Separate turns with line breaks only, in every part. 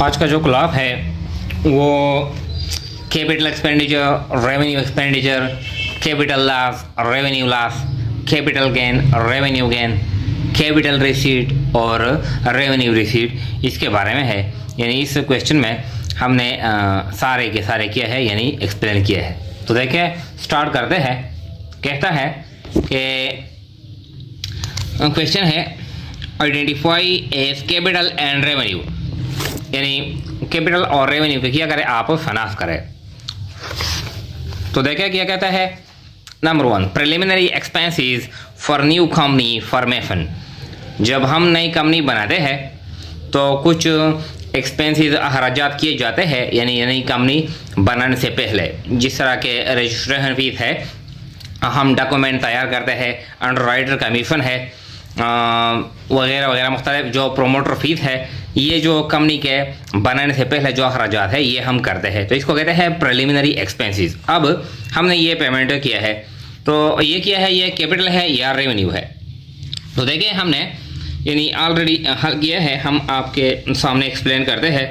आज का जो क्लास है वो capital expenditure, revenue expenditure, capital loss, revenue loss, capital gain, revenue gain, capital receipt और रेवेन्यू रिसीट इसके बारे में है। यानी इस क्वेश्चन में हमने सारे के सारे किया है, यानी एक्सप्लेन किया है। तो देखिए स्टार्ट करते हैं। कहता है कि क्वेश्चन है identify as capital and revenue, यानी कैपिटल और रेवेन्यू के क्या करें आप शनाख्त करें। तो देखिए क्या कहता है। Number 1 preliminary expenses for new company formation. जब हम नई कंपनी बनाते हैं तो कुछ एक्सपेंसेस अखराजात किए जाते हैं, यानी नई कंपनी बनाने से पहले। जिस तरह के रजिस्ट्रेशन फीस है, हम डॉक्यूमेंट तैयार करते हैं, अंडरराइटर कमीशन है, वगैरह वगैरह मुख्तलिफ जो प्रोमोटर फीस है, ये जो कंपनी के बनाने से पहले जो अखराजात है ये हम करते हैं। तो इसको कहते हैं प्रिलिमिनरी एक्सपेंसेस। अब हमने ये पेमेंट किया है, तो ये क्या है, ये कैपिटल है या रेवेन्यू है। तो देखिए हमने यानी ऑलरेडी हल किया है, हम आपके सामने एक्सप्लेन करते हैं।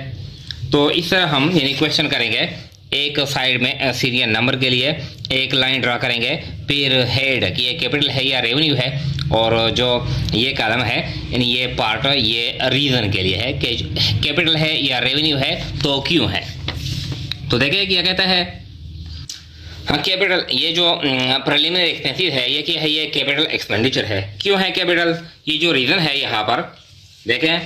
तो इस तरह हम यानी क्वेश्चन करेंगे। एक साइड में सीरियल नंबर के लिए एक लाइन ड्रा करेंगे, फिर हेड कि ये कैपिटल है या रेवेन्यू है, और जो ये कॉलम है यानी ये पार्ट ये रीज़न के लिए है कि कैपिटल है या रेवेन्यू है तो क्यों है। तो देखिए क्या कहता है। हाँ, कैपिटल ये जो प्रिलिमिनरी एक्सपेंसेस है ये क्या है, ये कैपिटल एक्सपेंडिचर है। क्यों है कैपिटल, ये जो रीज़न है यहाँ पर देखें।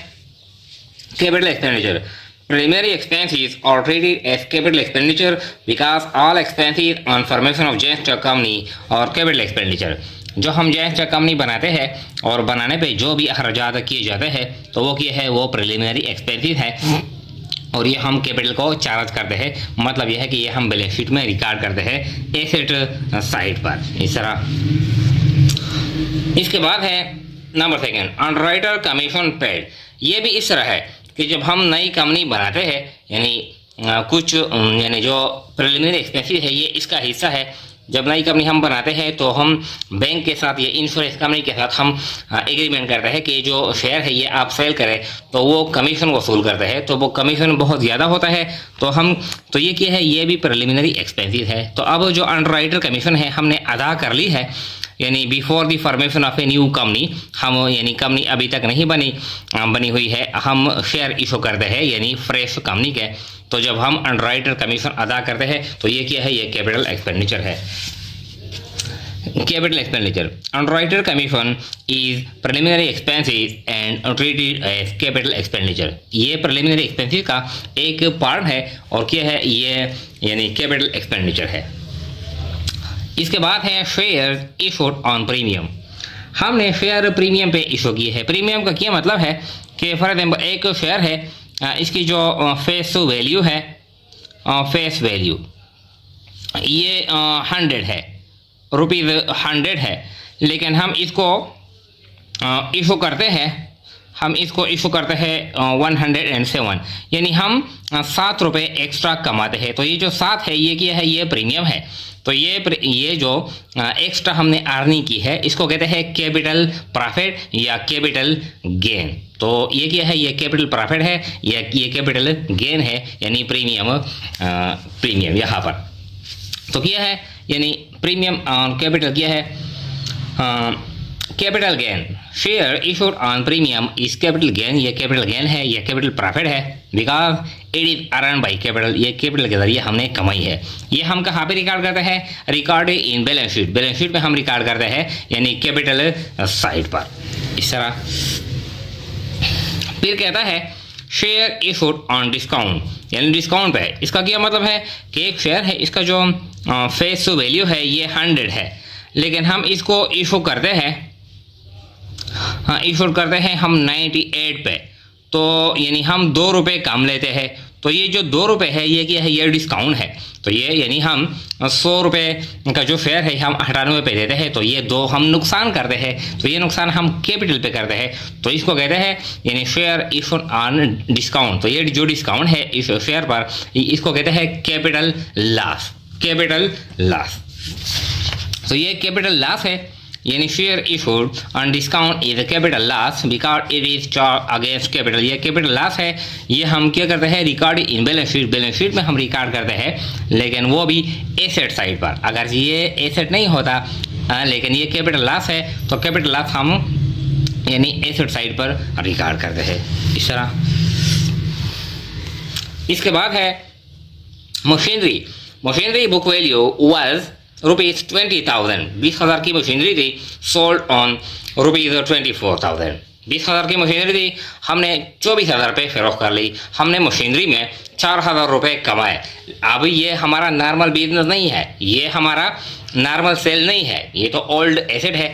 Capital expenditure preliminary expenses are treated as capital expenditure because all expenses on formation of joint stock company और capital expenditure। जो हम joint stock company बनाते हैं और बनाने पे जो भी अखराजात किए जाते हैं तो वो क्या है, वो preliminary expenses है, और ये हम कैपिटल को चार्ज करते हैं। मतलब यह है कि ये हम बैलेंस शीट में रिकॉर्ड करते हैं एसेट साइड पर इस तरह। इसके बाद है नंबर 2 अंडरराइटर कमीशन पेड। ये भी इस तरह है कि जब हम नई कंपनी बनाते हैं यानी कुछ यानी जो प्रिलिमिनरी एक्सपेंसेस है ये इसका हिस्सा है। जब नई कंपनी हम बनाते हैं तो हम बैंक के साथ या इंश्योरेंस कंपनी के साथ हम एग्रीमेंट करते हैं कि जो शेयर है ये आप सेल करें तो वो कमीशन वसूल करते हैं। तो वो कमीशन बहुत ज़्यादा होता है तो ये क्या है, ये भी प्रिलिमिनरी एक्सपेंसेस है। तो अब जो अंडरराइटर कमीशन है हमने अदा कर ली है, यानी before the formation of a new company. हम यानी कंपनी अभी तक नहीं बनी हुई है, हम शेयर इशू करते हैं यानी फ्रेश कंपनी के। तो जब हम अंडरराइटर कमीशन अदा करते हैं तो ये क्या है, ये कैपिटल एक्सपेंडिचर है। Capital expenditure underwriter commission is preliminary expenses and treated as capital expenditure. ये प्रिलिमिनरी एक्सपेंसेस का एक पार्ट है और क्या है, ये यानी कैपिटल एक्सपेंडिचर है। इसके बाद है शेयर इशूड ऑन प्रीमियम। हमने शेयर प्रीमियम पे इशू किए हैं। प्रीमियम का क्या मतलब है कि फॉर एग्जाम्पल एक शेयर है, इसकी जो फेस वैल्यू है, फेस वैल्यू ये 100 है, ₹100 है, लेकिन हम इसको इशू करते हैं, हम इसको इशू करते हैं 107, यानी हम 7 रुपये एक्स्ट्रा कमाते हैं। तो ये जो 7 है ये क्या है, ये प्रीमियम है। तो ये जो एक्स्ट्रा हमने अर्निंग की है इसको कहते हैं कैपिटल प्रॉफिट या कैपिटल गेन। तो ये क्या है, ये कैपिटल प्रॉफिट है या ये कैपिटल गेन है, यानी प्रीमियम यहाँ पर। तो क्या है, यानी प्रीमियम ऑन कैपिटल क्या है, capital gain. Share issued on premium is capital gain. ये कैपिटल गेन है, ये कैपिटल प्रॉफिट है, because it is earn by capital. ये कैपिटल के जरिए हमने कमाई है। ये हम कहाँ पे रिकॉर्ड करते हैं, record in balance sheet. Balance sheet में हम रिकॉर्ड करते हैं यानी कैपिटल साइड पर इस तरह। फिर कहता है शेयर इशूड ऑन डिस्काउंट, यानी डिस्काउंट पे। इसका क्या मतलब है कि एक शेयर है, इसका जो फेस वैल्यू है ये 100 है, लेकिन हम इसको इशू करते हैं, इशू करते हैं हम 98 पे। तो यानी हम 2 रुपये कम लेते हैं। तो ये जो 2 रुपये है ये क्या है, ये डिस्काउंट है। तो ये यानी हम 100 रुपये का जो शेयर है हम 98 पे देते हैं, तो ये 2 हम नुकसान करते हैं। तो ये नुकसान हम कैपिटल पे करते हैं, तो इसको कहते हैं यानी शेयर इशूड ऑन डिस्काउंट। तो ये जो डिस्काउंट है इस शेयर पर इसको कहते हैं कैपिटल लॉस, कैपिटल लॉस। तो ये कैपिटल लॉस है यानी share issued on discount is capital loss because it is against capital. ये कैपिटल लॉस है, ये हम क्या करते हैं record in balance sheet. Balance sheet में हम रिकॉर्ड करते हैं, लेकिन वो भी एसेट साइड पर। अगर ये एसेट नहीं होता लेकिन ये कैपिटल लॉस है तो कैपिटल लॉस हम यानी एसेट साइड पर रिकॉर्ड करते हैं इस तरह। इसके बाद है machinery. Machinery book value was ₹20,000। 20,000 की मशीनरी थी, सोल्ड ऑन ₹24,000। 20,000 की मशीनरी थी, हमने 24,000 रुपये फरोख्त कर ली। हमने मशीनरी में 4,000 रुपये कमाए। अब ये हमारा नॉर्मल बिजनेस नहीं है, ये हमारा नॉर्मल सेल नहीं है, ये तो ओल्ड एसेट है,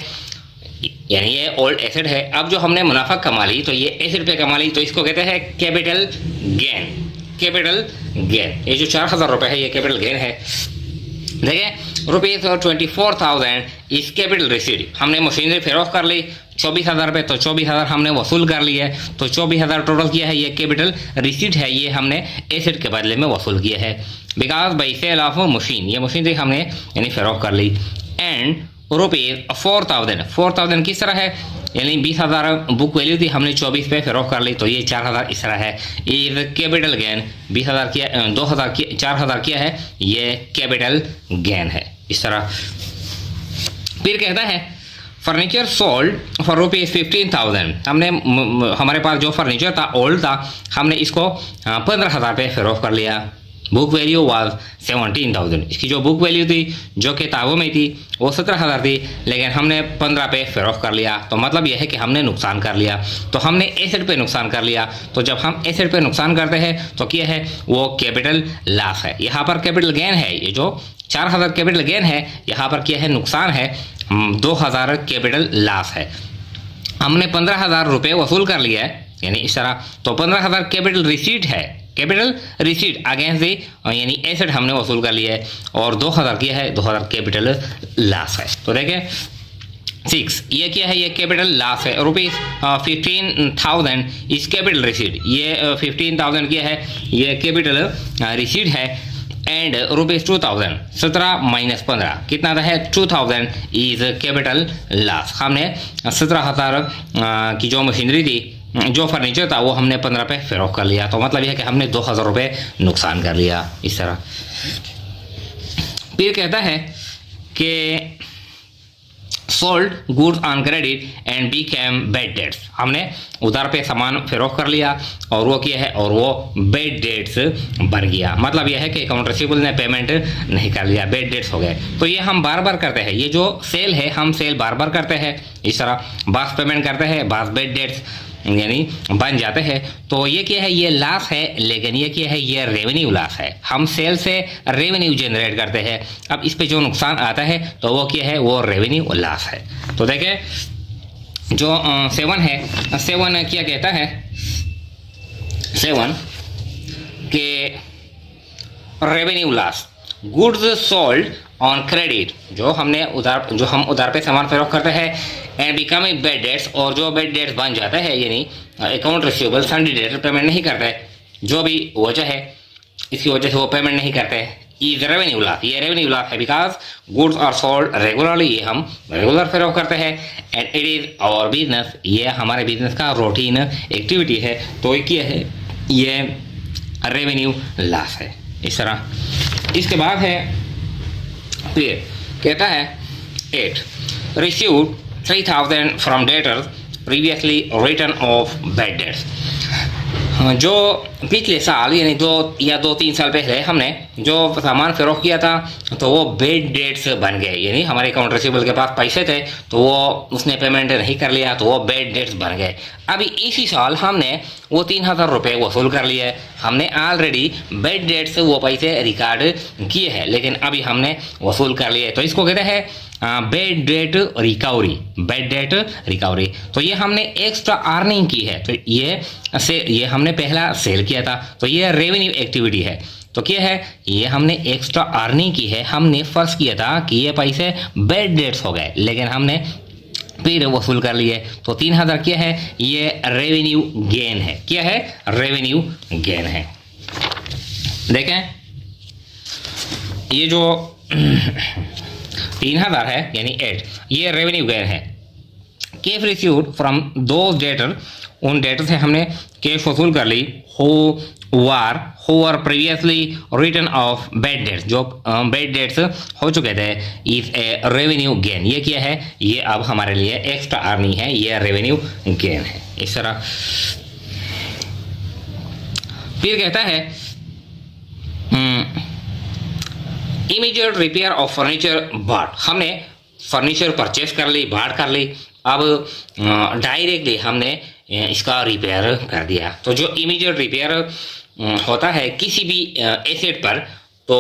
यानी ये ओल्ड एसेट है। अब जो हमने मुनाफा कमा ली तो ये एसेट पे कमा ली, तो इसको कहते हैं कैपिटल गेन। कैपिटल गेन, ये जो 4,000 रुपये है ये कैपिटल गेन है। देखिए ₹24,000 इस कैपिटल रिसीट। हमने मशीनरी फरोख्त कर ली 24,000 रुपये, तो 24,000 हमने वसूल कर लिया है, तो 24,000 टोटल किया है। ये कैपिटल रिसीट है, ये हमने एसेट के बदले में वसूल किया है। Because by sale of machine, ये मशीनरी हमने यानी फरोख्त कर ली। एंड ₹4,000 किस तरह है, यानी 20,000 बुक वैल्यू थी, हमने 24 पे फरोख्त कर ली, तो ये 4,000 इस तरह है। Is capital gain. 20,000 किया, 2,000 किया, 4,000 किया है, ये कैपिटल गेन है इस तरह। फिर कहता है फर्नीचर सोल्ड फॉर ₹15,000। हमने हमारे पास जो फर्नीचर था ओल्ड था, हमने इसको 15,000 पे फरोख्त कर लिया। Book value was 17,000। इसकी जो बुक वैल्यू थी जो किताबों में थी वो 17,000 थी, लेकिन हमने 15 पे फरोख्त कर लिया। तो मतलब यह है कि हमने नुकसान कर लिया, तो हमने एसेट पे नुकसान कर लिया। तो जब हम एसेट पे नुकसान करते हैं तो क्या है, वो कैपिटल लॉस है। यहाँ पर कैपिटल गेन है, ये जो 4,000 कैपिटल गेन है, यहाँ पर क्या है नुकसान है, 2,000 कैपिटल लॉस है। हमने 15,000 रुपये वसूल कर लिया है, यानी इस तरह। तो 15,000 कैपिटल रिसीट है, कैपिटल रिसीट अगेंस्ट दी यानी एसेट हमने वसूल कर लिया है, और 2,000 किया है, 2,000 कैपिटल लॉस है। तो देखें 6 ये क्या है, ये कैपिटल लॉस है। ₹15,000 इस कैपिटल रिसीट, ये 15,000 किया है, ये कैपिटल रिसीट है। एंड ₹2,000 17 माइनस 15 कितना आता है, 2,000 इज कैपिटल लॉस। हमने 17,000 की जो मशीनरी थी, जो फर्नीचर था, वो हमने 15 पे फरोख्त कर लिया। तो मतलब यह है कि हमने 2,000 रुपये नुकसान कर लिया इस तरह। फिर कहता है कि sold goods on credit and Beckham bad debts. हमने उधार पे सामान फरोख्त कर लिया और वो किया है, और वो बैड डेट्स बन गया। मतलब यह है कि अकाउंट रिसीवेबल ने पेमेंट नहीं कर लिया, बैड डेट्स हो गए। तो ये हम बार बार करते हैं, ये जो सेल है हम सेल बार बार करते हैं इस तरह। बास पेमेंट करते हैं, बास बैड डेट्स यानी बन जाते हैं। तो ये क्या है, ये लॉस है, लेकिन ये क्या है, ये रेवेन्यू लॉस है। हम सेल से रेवेन्यू जनरेट करते हैं, अब इस पे जो नुकसान आता है तो वो क्या है, वो रेवेन्यू लॉस है। तो देखें जो 7 है, 7 क्या कहता है, 7 के revenue loss goods sold on credit, जो हम उधार पे सामान फरोख्त करते हैं, एंड बिकमिंग बैड डेट्स, और जो बैड डेट्स बन जाता है, यानी account receivable sundry debt payment नहीं करते, जो भी वजह है इसकी वजह से वो पेमेंट नहीं करते, इज रेवेन्यू लॉस। ये रेवेन्यू लॉस है because goods are sold regularly, ये हम रेगुलर फरोख्त करते हैं। And it is our business, ये हमारे बिजनेस का रूटीन एक्टिविटी है। तो ये है, ये रेवेन्यू लॉस है इस तरह। इसके बाद है फिर कहता है 8 received 3,000 from debtors previously return of bad debts. जो पिछले साल यानी 2 या 2-3 साल पहले हमने जो सामान फरोख्त किया था तो वो बैड डेट्स बन गए, यानी हमारे अकाउंट रिसीवेबल के पास पैसे थे तो वो उसने पेमेंट नहीं कर लिया, तो वो बैड डेट्स बन गए। अभी इसी साल हमने वो 3,000 रुपये वसूल कर लिए, हमने ऑलरेडी बैड डेट्स वो पैसे रिकॉर्ड किए हैं, लेकिन अभी हमने वसूल कर लिए, तो इसको कहते हैं bad debt recovery. Bad debt recovery, तो ये हमने एक्स्ट्रा अर्निंग की है, तो ये हमने पहला सेल किया था, तो ये रेवेन्यू एक्टिविटी है। तो क्या है, ये हमने एक्स्ट्रा अर्निंग की है, हमने फर्ज किया था कि ये पैसे बैड डेट्स हो गए, लेकिन हमने फिर वसूल कर लिए, तो 3,000 क्या है, ये रेवेन्यू गेन है। क्या है, रेवेन्यू गेन है। देखें ये जो 3000 है यानी 8, ये रेवेन्यू गेन है। Cash received from those debtor, उन डेटर से हमने कैश वसूल कर ली। Who are previously return of bad debts, जो बैड डेट्स हो चुके थे, इज ए रेवेन्यू गेन। ये क्या है, ये अब हमारे लिए एक्स्ट्रा अर्निंग है, ये रेवेन्यू गेन है। इस तरह फिर कहता है immediate repair of furniture bought, हमने फर्नीचर परचेस कर ली, बाढ़ कर ली, अब डायरेक्टली हमने इसका रिपेयर कर दिया। तो जो इमीडिएट रिपेयर होता है किसी भी एसेट पर, तो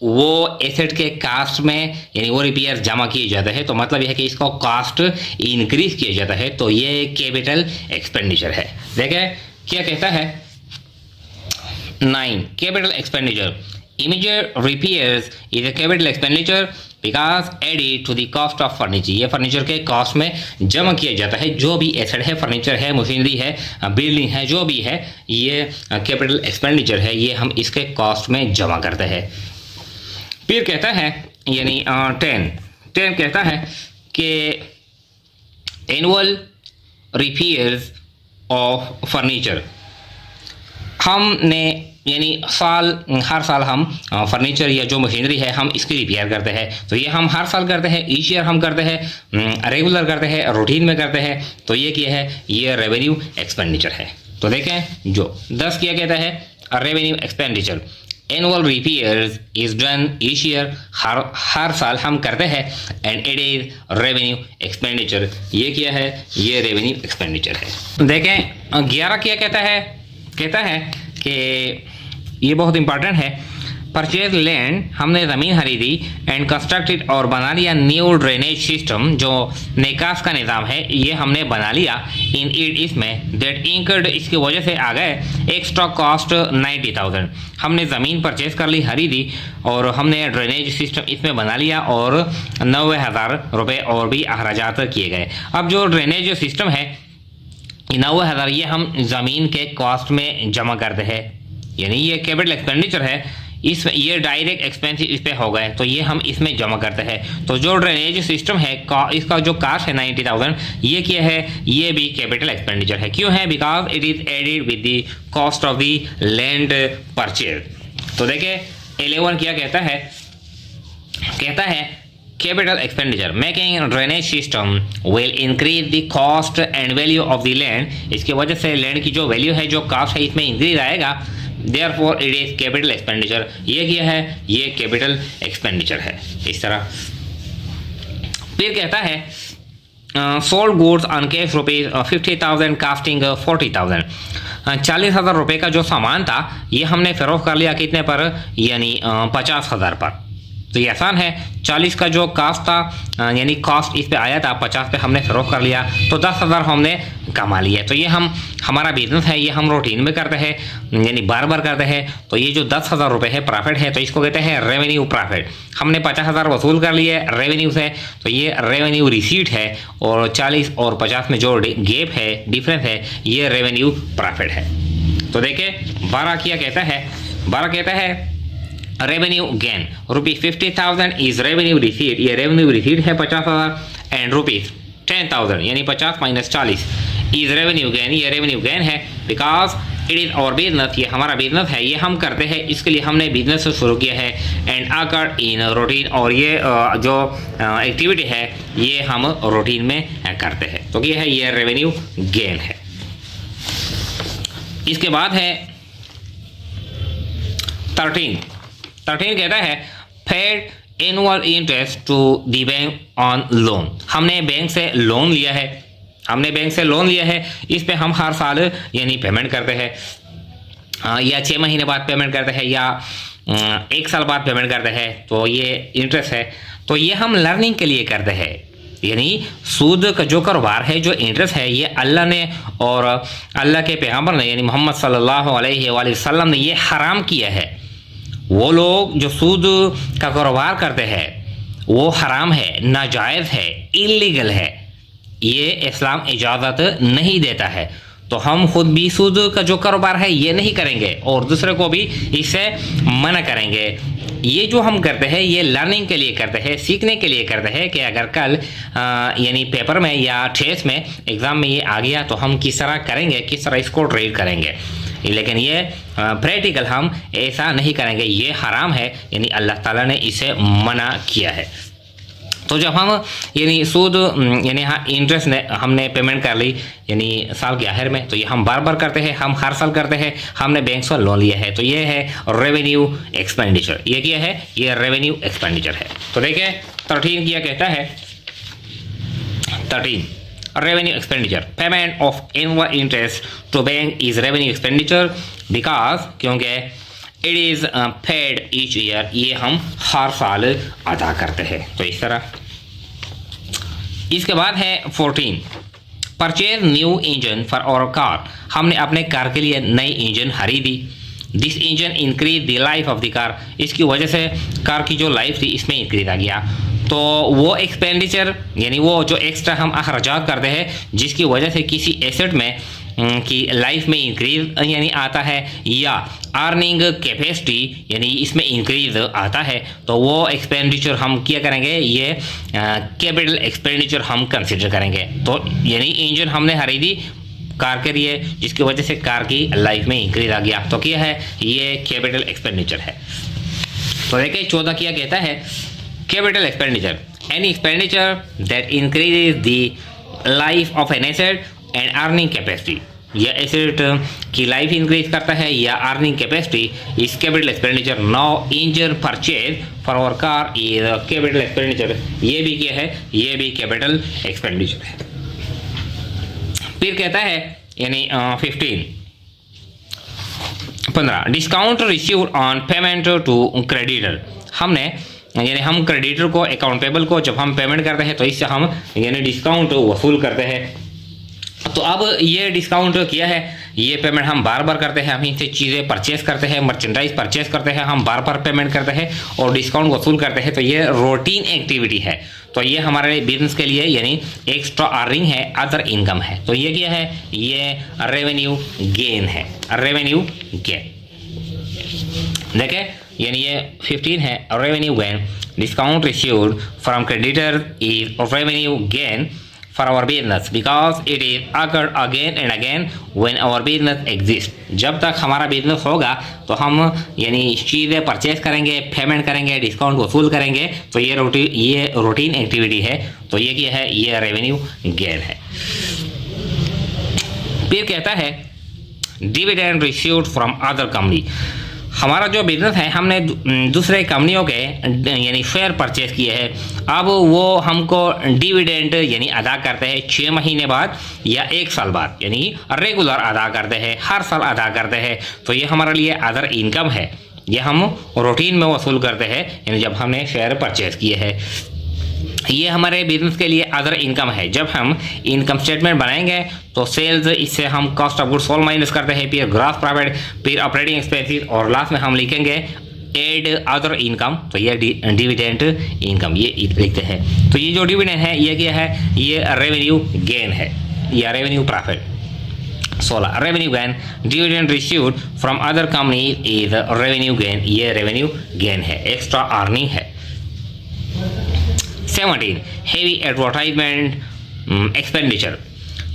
वो एसेट के कास्ट में यानी वो रिपेयर जमा किए जाते हैं, तो मतलब यह है कि इसका कास्ट इंक्रीज किया जाता है, तो ये कैपिटल एक्सपेंडिचर है। देखें क्या कहता है 9 capital expenditure, immediate repairs is a capital expenditure because added to the cost of furniture, ये फर्नीचर के कॉस्ट में जमा किया जाता है। जो भी एसेट है, फर्नीचर है, मशीनरी है, बिल्डिंग है, जो भी है, ये कैपिटल एक्सपेंडिचर है, ये हम इसके कॉस्ट में जमा करते हैं। फिर कहता है यानी 10 कहता है कि एनुअल रिपेयर्स ऑफ फर्नीचर, हमने यानी हर साल हम फर्नीचर या जो मशीनरी है हम इसकी रिपेयर करते हैं, तो ये हम हर साल करते हैं, ईच ईयर हम करते हैं, रेगुलर करते हैं, रूटीन में करते हैं, तो ये क्या है, ये रेवेन्यू एक्सपेंडिचर है। तो देखें जो 10 क्या कहता है revenue expenditure, annual repairs is done each year, हर साल हम करते हैं, and it is revenue expenditure, ये क्या है, ये रेवेन्यू एक्सपेंडिचर है। देखें 11 क्या कहता है कि ये बहुत इंपॉर्टेंट है, परचेज लैंड, हमने ज़मीन खरीदी, एंड कंस्ट्रक्टेड और बना लिया न्यू ड्रेनेज सिस्टम, जो निकास का निज़ाम है ये हमने बना लिया, इन इट इसमें, दैट इंकर्ड, इसकी वजह से आ गए एक्स्ट्रा कॉस्ट 90,000, हमने ज़मीन परचेज कर ली, खरीदी, और हमने ड्रेनेज सिस्टम इसमें बना लिया, और 90,000 रुपये और भी अखराजात किए गए। अब जो ड्रेनेज सिस्टम है 90,000 ये हम ज़मीन के कॉस्ट में जमा करते हैं, यानी ये कैपिटल एक्सपेंडिचर है, इस ये डायरेक्ट एक्सपेंस इस पे हो गए, तो ये हम इसमें जमा करते हैं। तो जो ड्रेनेज सिस्टम है इसका जो कास्ट है 90,000, ये क्या है, ये भी कैपिटल एक्सपेंडिचर है। क्यों है, because it is added with the cost of the land purchase. तो देखिए 11 क्या कहता है capital expenditure, making drainage system will increase the cost and value of the land, इसकी वजह से लैंड की जो वैल्यू है, जो कॉस्ट है, इसमें इंक्रीज आएगा, therefore it is capital expenditure, ये क्या है, ये कैपिटल एक्सपेंडिचर है। इस तरह फिर कहता है sold goods on cash rupees 50,000 casting 40,000, 40,000 रुपये का जो सामान था ये हमने फरोख्त कर लिया कितने पर, यानी 50,000 पर। तो ये आसान है, 40 का जो कास्ट था यानी कॉस्ट इस पे आया था, 50 पे हमने फरोख्त कर लिया, तो 10,000 हमने कमा लिया। तो ये हमारा बिजनेस है, ये हम रूटीन में करते हैं, यानी बार बार करते हैं, तो ये जो 10,000 रुपये है प्रॉफिट है, तो इसको कहते हैं रेवेन्यू प्रॉफिट। हमने 50,000 वसूल कर लिए रेवेन्यू से, तो ये रेवेन्यू रिसीट है, और 40 और 50 में जो गैप है, डिफरेंस है, ये रेवेन्यू प्रॉफिट है। तो देखिए 12 क्या कहता है, 12 कहता है revenue gain, rupees 50,000 is revenue receipt, ये रेवेन्यू रिसीट है 50,000, एंड रुपीज 10,000 यानी 50 माइनस 40 इज रेवेन्यू गेन, ये रेवेन्यू गेन है, बिकॉज इट इज़ और बिजनेस, ये हमारा बिजनेस है, ये हम करते हैं, इसके लिए हमने बिजनेस शुरू किया है, एंड अकर इन रूटीन, और ये जो एक्टिविटी है ये हम रूटीन में करते हैं, तो ये है, ये रेवेन्यू गेन है। इसके बाद है 13 कहता है paid annual interest to the bank on loan, हमने बैंक से लोन लिया है, इस पे हम हर साल यानी पेमेंट करते हैं, या 6 महीने बाद पेमेंट करते हैं, या 1 साल बाद पेमेंट करते हैं, तो ये इंटरेस्ट है। तो ये हम लर्निंग के लिए करते हैं, यानी सूद का जो कारोबार है, जो इंटरेस्ट है, ये अल्लाह ने और अल्लाह के पैगंबर ने यानी मोहम्मद सल्लल्लाहु अलैहि वसल्लम ने ये हराम किया है। वो लोग जो सूद का कारोबार करते हैं वो हराम है, नाजायज़ है, इलीगल है, ये इस्लाम इजाज़त नहीं देता है। तो हम खुद भी सूद का जो कारोबार है ये नहीं करेंगे, और दूसरे को भी इससे मना करेंगे। ये जो हम करते हैं ये लर्निंग के लिए करते हैं, सीखने के लिए करते हैं कि अगर कल यानी पेपर में या टेस्ट में एग्ज़ाम में ये आ गया तो हम किस तरह करेंगे, किस तरह इसको ट्रीट करेंगे। लेकिन ये प्रैक्टिकल हम ऐसा नहीं करेंगे, ये हराम है, यानी अल्लाह ताला ने इसे मना किया है। तो जब हम यानी सूद यानी हाँ इंटरेस्ट ने हमने पेमेंट कर ली यानी साल के आखिर में, तो ये हम बार बार करते हैं, हम हर साल करते हैं, हमने बैंक से लोन लिया है, तो ये है रेवेन्यू एक्सपेंडिचर। ये क्या है, ये रेवेन्यू एक्सपेंडिचर है। तो देखिए 13 क्या कहता है, 13 revenue expenditure, payment of annual interest to bank is revenue expenditure because, क्योंकि it is paid each year, ये हम हर साल अदा करते हैं। तो इस तरह। इसके बाद है 14 purchase new engine for our car, हमने अपने कार के लिए नई इंजन खरीदी। This engine increase the life of the car, इसकी वजह से कार की जो लाइफ थी इसमें इंक्रीज आ गया। तो वो एक्सपेंडिचर यानी वो जो एक्स्ट्रा हम अखराजात करते हैं जिसकी वजह से किसी एसेट में की लाइफ में इंक्रीज यानी आता है या अर्निंग कैपेसिटी यानी इसमें इंक्रीज आता है, तो वो एक्सपेंडिचर हम क्या करेंगे, ये कैपिटल एक्सपेंडिचर हम कंसिडर करेंगे। तो यानी इंजन हमने खरीदी कार के लिए जिसकी वजह से कार की लाइफ में इंक्रीज आ गया, तो क्या है, ये कैपिटल एक्सपेंडिचर है। तो देखिए 14 क्या कहता है, capital expenditure any expenditure that increases the life of an asset and earning capacity, यह एसेट की लाइफ इंक्रीज करता है या अर्निंग कैपेसिटी इस capital expenditure. Now engine purchase for our car is capital expenditure, ये भी क्या है, ये भी कैपिटल एक्सपेंडिचर है। फिर कहता है यानी 15 discount received on payment to creditor, हमने यानी हम क्रेडिटर को अकाउंटेबल को जब हम पेमेंट करते हैं तो इससे हम यानी डिस्काउंट वसूल करते हैं। तो अब ये डिस्काउंट किया है, ये पेमेंट हम बार बार करते हैं, हम इनसे चीज़ें परचेस करते हैं, मर्चेंडाइज परचेस करते हैं, हम बार बार पेमेंट करते हैं और डिस्काउंट वसूल करते हैं। तो ये रूटीन एक्टिविटी है, तो ये हमारे बिजनेस के लिए यानी एक्स्ट्रा अर्निंग है, अदर इनकम है। तो ये क्या है, ये रेवेन्यू गेन है, रेवेन्यू गेन। देखें यानी ये 15 है revenue gain, discount received from creditor is revenue gain for our business because it is occurred again and again when our business exists। जब तक हमारा बिजनेस होगा तो हम यानी चीज़ें परचेज करेंगे, पेमेंट करेंगे, डिस्काउंट वसूल करेंगे, तो ये रूटीन एक्टिविटी है। तो ये क्या है, ये रेवेन्यू गेन है। फिर कहता है dividend received from other company, हमारा जो बिजनेस है हमने दूसरे कंपनियों के यानी शेयर परचेज किए हैं, अब वो हमको डिविडेंड यानी अदा करते हैं 6 महीने बाद या 1 साल बाद, यानी रेगुलर अदा करते हैं, हर साल अदा करते हैं। तो ये हमारे लिए अदर इनकम है, ये हम रूटीन में वसूल करते हैं यानी जब हमने शेयर परचेज किए हैं। ये हमारे बिजनेस के लिए अदर इनकम है। जब हम इनकम स्टेटमेंट बनाएंगे तो सेल्स, इससे हम cost of goods sold minus करते हैं, फिर ग्रॉस प्रॉफिट, फिर ऑपरेटिंग एक्सपेंसेस और लास्ट में हम लिखेंगे एड अदर इनकम। तो ये डिविडेंड इनकम ये लिखते हैं। तो ये जो डिविडेंड है ये क्या है, ये रेवेन्यू गेन है या revenue profit. 16 revenue gain dividend received from other company is revenue gain, ये रेवेन्यू गेन है, एक्स्ट्रा अर्निंग है। 17 हेवी एडवर्टाइजमेंट एक्सपेंडिचर,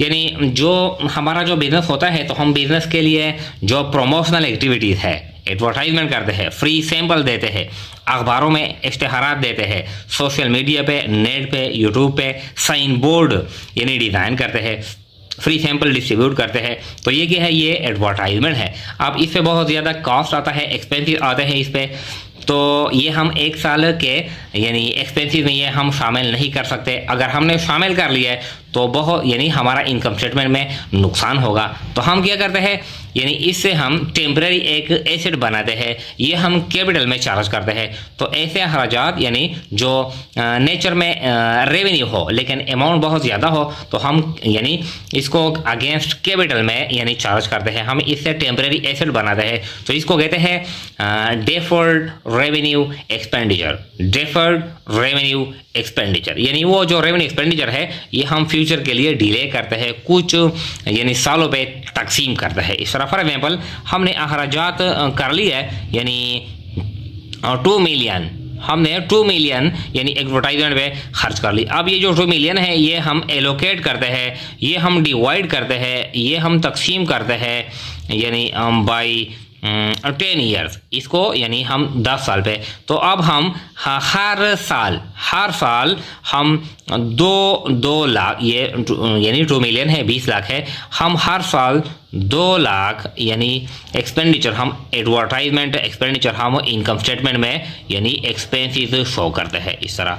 यानी जो हमारा जो बिजनेस होता है तो हम बिजनेस के लिए जो प्रमोशनल एक्टिविटीज़ है, एडवर्टाइजमेंट करते हैं, फ्री सैंपल देते हैं, अखबारों में इश्तेहारात देते हैं, सोशल मीडिया पे, नेट पे, यूट्यूब पे साइन बोर्ड यानी डिज़ाइन करते हैं, फ्री सैंपल डिस्ट्रीब्यूट करते हैं। तो ये क्या है, ये एडवर्टाइजमेंट है। अब इस पर बहुत ज़्यादा कॉस्ट आता है, एक्सपेंसिव आते हैं इस पर, तो ये हम 1 साल के यानी एक्सपेंसिव में ये हम शामिल नहीं कर सकते। अगर हमने शामिल कर लिया है तो बहुत यानी हमारा इनकम स्टेटमेंट में नुकसान होगा। तो हम क्या करते हैं, यानी इससे हम टेम्परेरी एक एसेट बनाते हैं, ये हम कैपिटल में चार्ज करते हैं। तो ऐसे अखराजात यानी जो नेचर में रेवेन्यू हो लेकिन अमाउंट बहुत ज़्यादा हो तो हम यानी इसको अगेंस्ट कैपिटल में यानी चार्ज करते हैं, हम इससे टेम्परेरी एसेट बनाते हैं। तो इसको कहते हैं deferred revenue expenditure, deferred revenue expenditure, यानी वो जो रेवेन्यू एक्सपेंडिचर है ये हम फ्यूचर के लिए डिले करते हैं, कुछ यानी सालों पे तकसीम करते हैं। इस तरह फॉर एग्जाम्पल हमने अखराजात कर लिया है, यानी 2 मिलियन, हमने 2 मिलियन यानी एडवर्टाइजमेंट पे खर्च कर ली। अब ये जो 2 मिलियन है ये हम एलोकेट करते हैं, ये हम डिवाइड करते हैं, ये हम तकसीम करते हैं यानी बाई 10 ईयर्स, इसको यानी हम 10 साल पे। तो अब हम हर साल हम 2 लाख, ये यानी 2 मिलियन है, 20 लाख है, हम हर साल 2 लाख यानी एक्सपेंडिचर, हम एडवर्टाइजमेंट एक्सपेंडिचर हम इनकम स्टेटमेंट में यानी एक्सपेंसेस शो करते हैं इस तरह।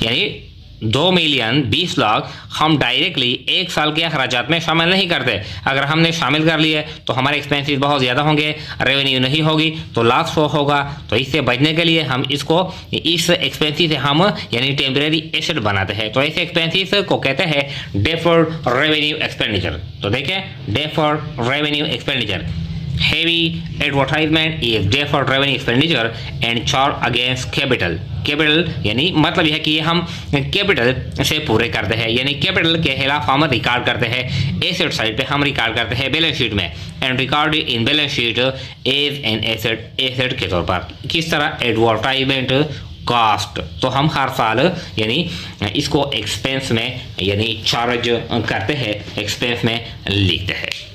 यानी 2 मिलियन 20 लाख हम डायरेक्टली 1 साल के अखराजात में शामिल नहीं करते। अगर हमने शामिल कर लिए तो हमारे एक्सपेंसेस बहुत ज़्यादा होंगे, रेवेन्यू नहीं होगी तो लॉस होगा। तो इससे बचने के लिए हम इसको इस एक्सपेंसेस से हम यानी टेम्परेरी एसेट बनाते हैं। तो ऐसे एक्सपेंसेस को कहते हैं डेफर्ड रेवेन्यू एक्सपेंडिचर। तो देखें deferred revenue expenditure, heavy advertisement is deferred revenue expenditure and charge against capital। Capital यानी मतलब यह है कि ये हम कैपिटल से पूरे करते हैं, यानी कैपिटल के खिलाफ हम रिकॉर्ड करते हैं, एसेट साइड पे हम रिकॉर्ड करते हैं बैलेंस शीट में, and record in balance sheet as an asset के तौर पर। किस तरह एडवर्टाइजमेंट कॉस्ट, तो हम हर साल यानी इसको एक्सपेंस में यानी चार्ज करते हैं, एक्सपेंस में लिखते हैं।